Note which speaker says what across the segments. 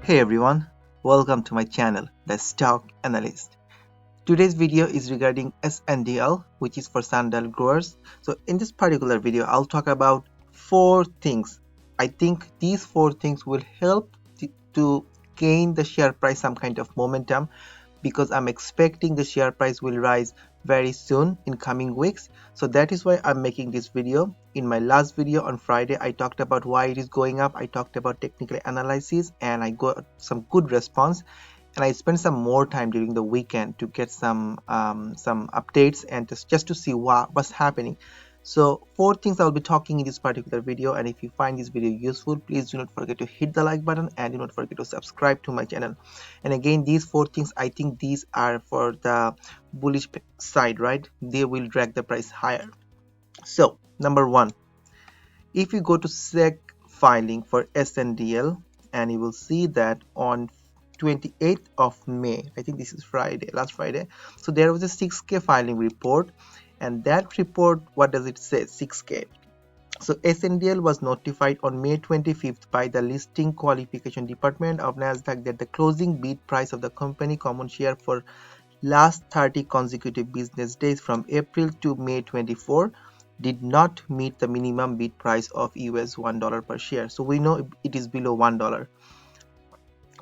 Speaker 1: Hey everyone, welcome to my channel, The Stock Analyst. Today's video is regarding Sndl, which is for Sundial growers. So in this particular video, I'll talk about four things. I think these four things will help to gain the share price some kind of momentum, because I'm expecting the share price will rise very soon in coming weeks. So that is why I'm making this video. In my last video on Friday, I talked about why it is going up. I talked about technical analysis and I got some good response, and I spent some more time during the weekend to get some updates and just to see what's happening. So four things I'll be talking in this particular video, and if you find this video useful, please do not forget to hit the like button and do not forget to subscribe to my channel. And again, these four things, I think these are for the bullish side, right? They will drag the price higher. So number one, if you go to SEC filing for Sndl, and you will see that on 28th of May, I think this is Friday, last Friday, so there was a 6K filing report, and that report, what does it say? 6K. So Sndl was notified on May 25th by the listing qualification department of Nasdaq that the closing bid price of the company common share for last 30 consecutive business days from April to May 24 did not meet the minimum bid price of US $1 per share. So we know it is below $1.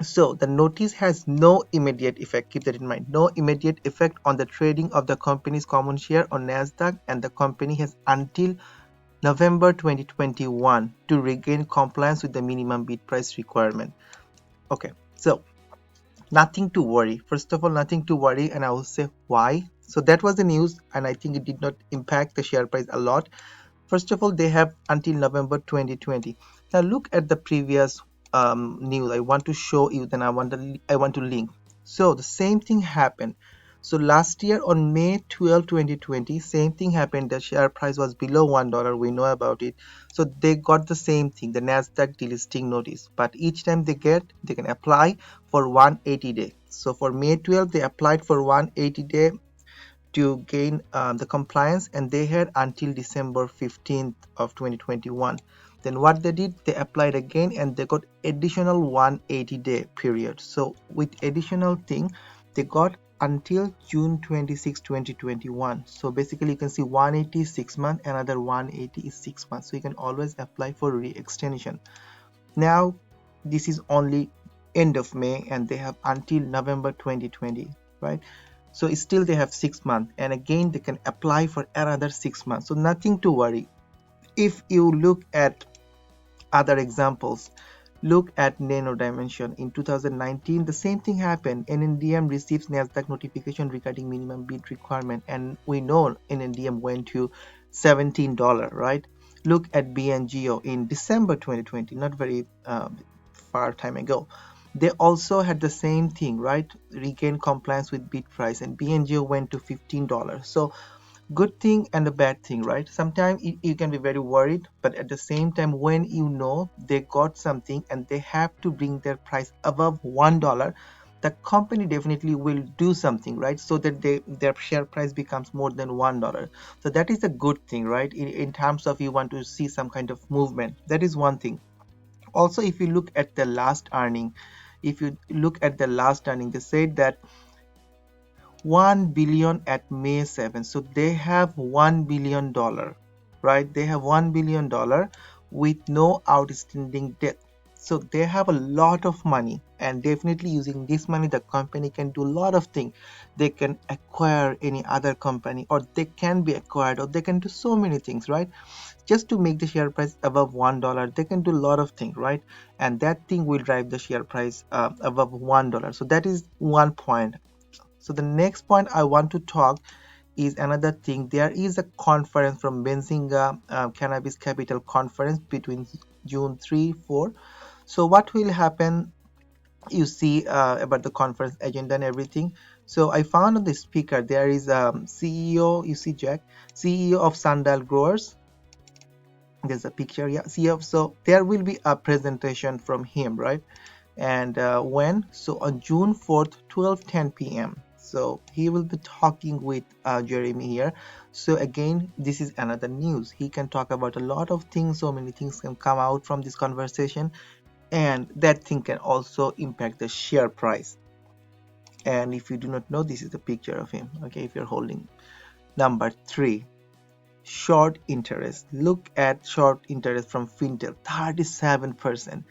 Speaker 1: So the notice has no immediate effect. Keep that in mind. No immediate effect on the trading of the company's common share on Nasdaq, and the company has until November 2021 to regain compliance with the minimum bid price requirement. Okay, so nothing to worry. First of all, nothing to worry, and I will say why. So that was the news, and I think it did not impact the share price a lot. First of all, they have until November 2020. Now look at the previous news. I want to show you, then I want to link. So the same thing happened. So last year on May 12, 2020, same thing happened. The share price was below $1. We know about it. So they got the same thing, the Nasdaq delisting notice. But each time they can apply for 180 day. So for May 12, they applied for 180 day to gain the compliance, and they had until December 15th of 2021. Then what they did, they applied again and they got additional 180 day period. So with additional thing, they got until June 26, 2021. So basically you can see 180 is 6 months, another 180 is 6 months. So you can always apply for re-extension. Now this is only end of May and they have until November 2020, right? So still they have 6 months, and again they can apply for another 6 months. So nothing to worry. If you look at other examples, look at Nano Dimension. In 2019, the same thing happened. NNDM receives Nasdaq notification regarding minimum bid requirement, and we know NNDM went to $17, right? Look at BNGO in December 2020, not very far time ago. They also had the same thing, right? Regain compliance with bid price, and BNGO went to $15. So good thing and a bad thing, right? Sometimes you can be very worried, but at the same time, when you know they got something and they have to bring their price above $1, the company definitely will do something, right? So that their share price becomes more than $1. So that is a good thing, right? In terms of you want to see some kind of movement, that is one thing. Also, if you look at the last earning, they said that 1 billion at May 7. So they have $1 billion, right? They have $1 billion with no outstanding debt. So they have a lot of money, and definitely using this money, the company can do a lot of things. They can acquire any other company, or they can be acquired, or they can do so many things, right? Just to make the share price above $1, they can do a lot of things, right? And that thing will drive the share price above $1. So that is one point. So the next point I want to talk is another thing. There is a conference from Benzinga Cannabis Capital Conference between June 3-4. So what will happen, you see about the conference agenda and everything. So I found on the speaker there is CEO, you see Jack, CEO of Sundial Growers. There's a picture, yeah, CEO. So there will be a presentation from him, right? And when? So on June 4th, 12:10 p.m. So he will be talking with Jeremy here. So again, this is another news. He can talk about a lot of things. So many things can come out from this conversation. and that thing can also impact the share price. And if you do not know, this is the picture of him. Okay, if you're holding. Number 3, short interest. Look at short interest from Sndl, 37%.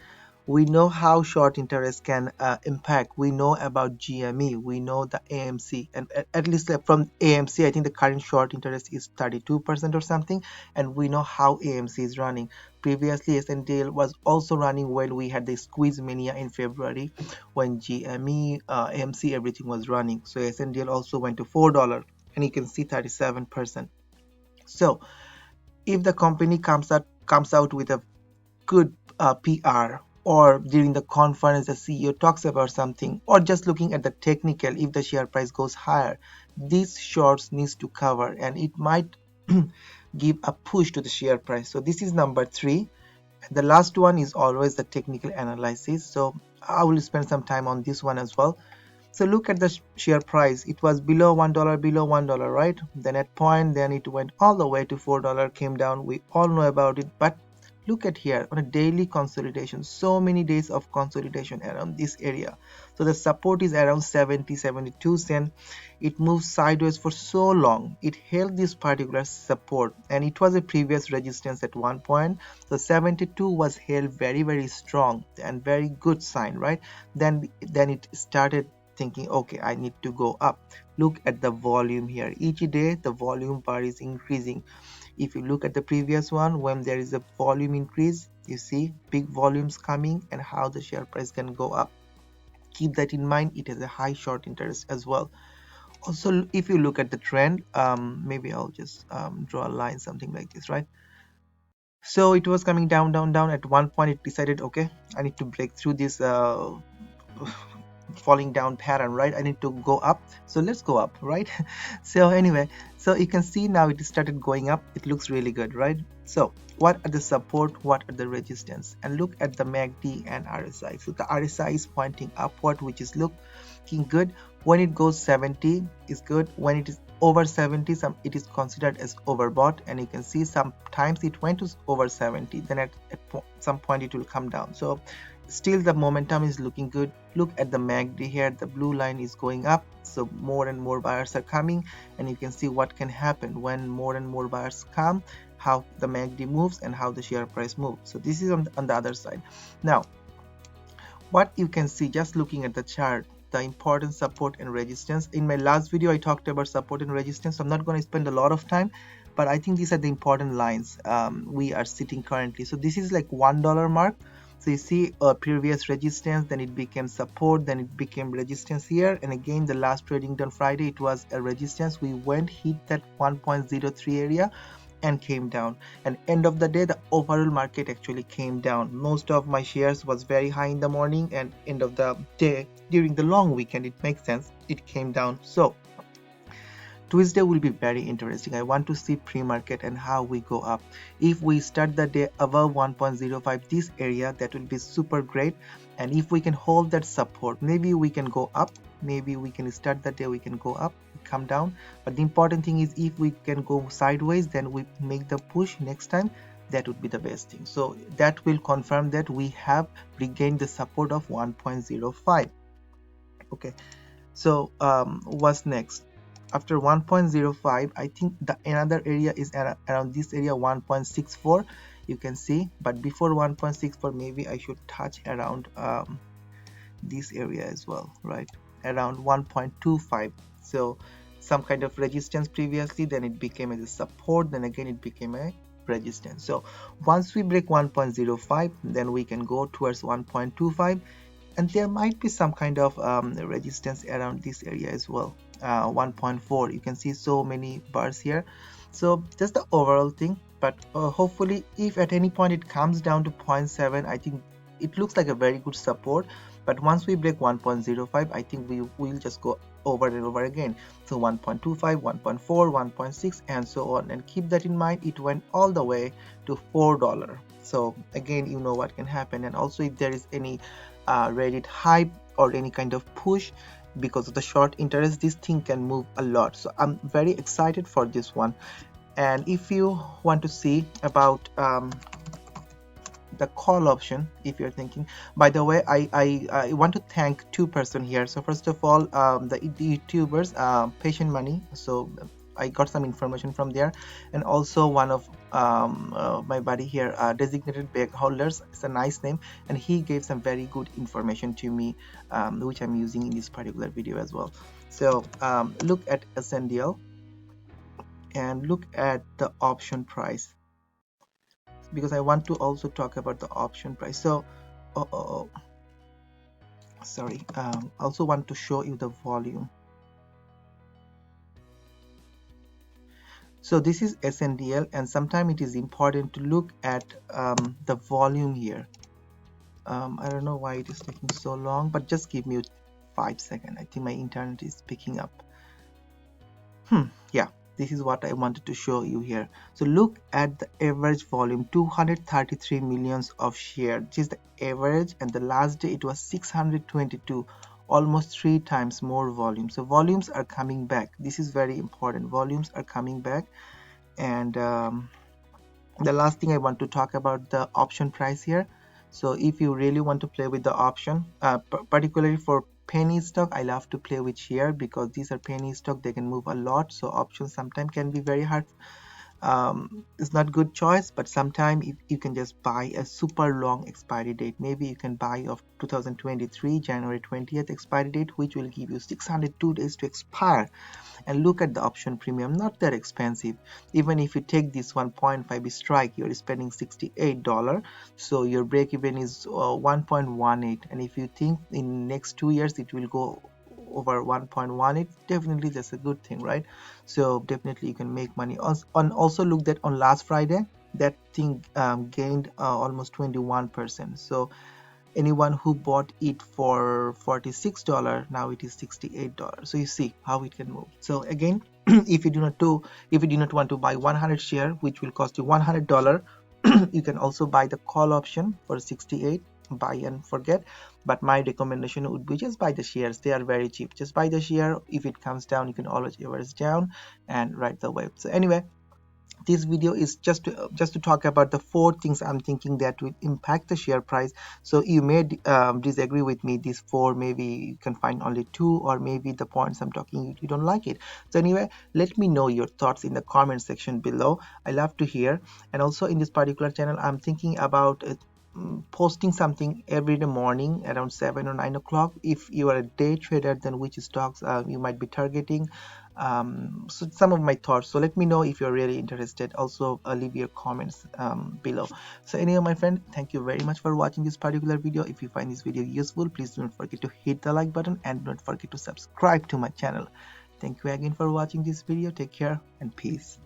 Speaker 1: We know how short interest can impact. We know about GME, we know the AMC, and at least from AMC I think the current short interest is 32% or something, and we know how AMC is running. Previously Sndl was also running when we had the squeeze mania in February, when GME, AMC, everything was running. So Sndl also went to $4, and you can see 37%. So if the company comes out with a good PR, or during the conference the CEO talks about something, or just looking at the technical, if the share price goes higher, these shorts needs to cover, and it might give a push to the share price. So this is number 3. The last one is always the technical analysis, so I will spend some time on this one as well. So look at the share price. It was below $1, right? Then at point, then it went all the way to $4, came down. We all know about it. But look at here on a daily consolidation, so many days of consolidation around this area. So the support is around 72 cents. It moved sideways for so long. It held this particular support, and it was a previous resistance at one point. So 72 was held very strong and very good sign, right? Then it started thinking, okay, I need to go up. Look at the volume here. Each day the volume bar is increasing. If you look at the previous one, when there is a volume increase, you see big volumes coming, and how the share price can go up. Keep that in mind. It has a high short interest as well. Also, if you look at the trend, maybe I'll just draw a line, something like this, right? So it was coming down. At one point it decided, okay, I need to break through this falling down pattern, right? I need to go up, so let's go up, right? So anyway, so you can see now it started going up. It looks really good, right? So what are the support, what are the resistance? And look at the MACD and RSI. So the RSI is pointing upward, which is looking good. When it goes 70 is good. When it is over 70, it is considered as overbought, and you can see sometimes it went to over 70, then at some point it will come down. So still the momentum is looking good. Look at the MACD here, the blue line is going up, so more and more buyers are coming, and you can see what can happen when more and more buyers come, how the MACD moves and how the share price moves. So this is on the other side. Now what you can see, just looking at the chart, the important support and resistance. In my last video I talked about support and resistance, so I'm not going to spend a lot of time, but I think these are the important lines we are sitting currently. So this is like $1 mark. So you see a previous resistance, then it became support, then it became resistance here, and again the last trading day on Friday it was a resistance. We went, hit that 1.03 area and came down, and end of the day the overall market actually came down. Most of my shares was very high in the morning, and end of the day during the long weekend, it makes sense, it came down. So Tuesday will be very interesting. I want to see pre-market and how we go up. If we start the day above 1.05, this area, that will be super great. And if we can hold that support, maybe we can go up, maybe we can start the day, we can go up, come down. But the important thing is, if we can go sideways, then we make the push next time. That would be the best thing. So that will confirm that we have regained the support of 1.05. okay, so what's next? After 1.05, I think the another area is around this area, 1.64, you can see. But before 1.64, maybe I should touch around this area as well, right? Around 1.25. So some kind of resistance previously, then it became as a support, then again it became a resistance. So once we break 1.05, then we can go towards 1.25, and there might be some kind of resistance around this area as well. 1.4, you can see so many bars here. So that's the overall thing. But hopefully, if at any point it comes down to 0.7, I think it looks like a very good support. But once we break 1.05, I think we will just go over and over again. So 1.25, 1.4, 1.6, and so on. And keep that in mind, it went all the way to $4. So again, you know what can happen. And also, if there is any Reddit hype or any kind of push because of the short interest, this thing can move a lot. So I'm very excited for this one. And if you want to see about the call option, if you're thinking. By the way, I want to thank two person here. So first of all, the YouTubers, Patient Money. So I got some information from there, and also one of my buddy here, Designated Bag Holders. It's a nice name, and he gave some very good information to me, which I'm using in this particular video as well. So look at Sndl and look at the option price, because I want to also talk about the option price. So sorry, also want to show you the volume. So this is Sndl, and sometimes it is important to look at the volume here. I don't know why it is taking so long, but just give me 5 seconds. I think my internet is picking up. Yeah, this is what I wanted to show you here. So look at the average volume, 233 millions of share. This is the average, and the last day it was 622, almost 3 times more volume. So volumes are coming back. This is very important. Volumes are coming back. And the last thing I want to talk about the option price here. So if you really want to play with the option, particularly for penny stock, I love to play with share, because these are penny stock, they can move a lot. So options sometimes can be very hard. It's not good choice, but sometimes you can just buy a super long expiry date. Maybe you can buy of 2023 January 20th expiry date, which will give you 602 days to expire. And look at the option premium, not that expensive. Even if you take this 1.5 strike, you're spending $68, so your break even is 1.18. And if you think in next 2 years it will go over 1.18, definitely that's a good thing, right? So definitely you can make money. Also look that on last Friday, that thing gained almost 21%. So anyone who bought it for $46, now it is $68. So you see how it can move. So again, if you do not want to buy 100 share, which will cost you $100, you can also buy the call option for 68, buy and forget. But my recommendation would be just buy the shares. They are very cheap. Just buy the share. If it comes down, you can always average down and ride the wave. So anyway, this video is just to talk about the 4 things I'm thinking that will impact the share price. So you may disagree with me, these 4, maybe you can find only 2, or maybe the points I'm talking you don't like it. So anyway, let me know your thoughts in the comment section below. I love to hear. And also in this particular channel, I'm thinking about posting something every day morning around 7 or 9 o'clock. If you are a day trader, then which stocks you might be targeting. So some of my thoughts. So let me know if you're really interested. Also leave your comments below. So anyway, my friend, thank you very much for watching this particular video. If you find this video useful, please don't forget to hit the like button, and don't forget to subscribe to my channel. Thank you again for watching this video. Take care and peace.